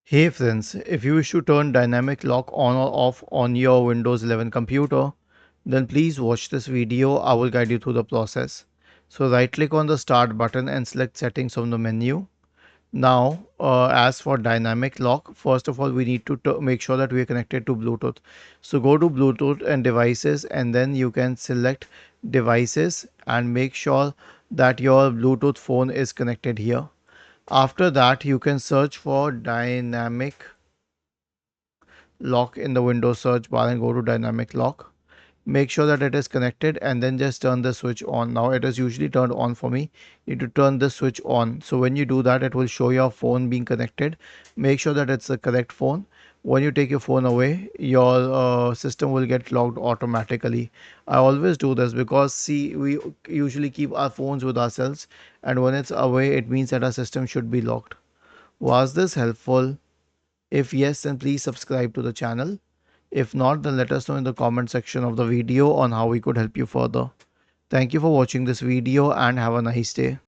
Hey friends, if you wish to turn dynamic lock on or off on your Windows 11 computer, then please watch this video. I will guide you through the process. So right click on the start button and select settings from the menu. Now, as for dynamic lock, first of all, we need to make sure that we are connected to Bluetooth. So go to Bluetooth and devices, and then you can select devices and make sure that your Bluetooth phone is connected here. After that, you can search for dynamic lock in the Windows search bar and go to dynamic lock. Make sure that it is connected and then just turn the switch on. Now it is usually turned on for me. You need to turn the switch on. So when you do that, it will show your phone being connected. Make sure that it's the correct phone. When you take your phone away, your system will get locked automatically. I always do this because see, we usually keep our phones with ourselves, and when it's away, it means that our system should be locked. Was this helpful? If yes, then please subscribe to the channel. If not, then let us know in the comment section of the video on how we could help you further. Thank you for watching this video and have a nice day.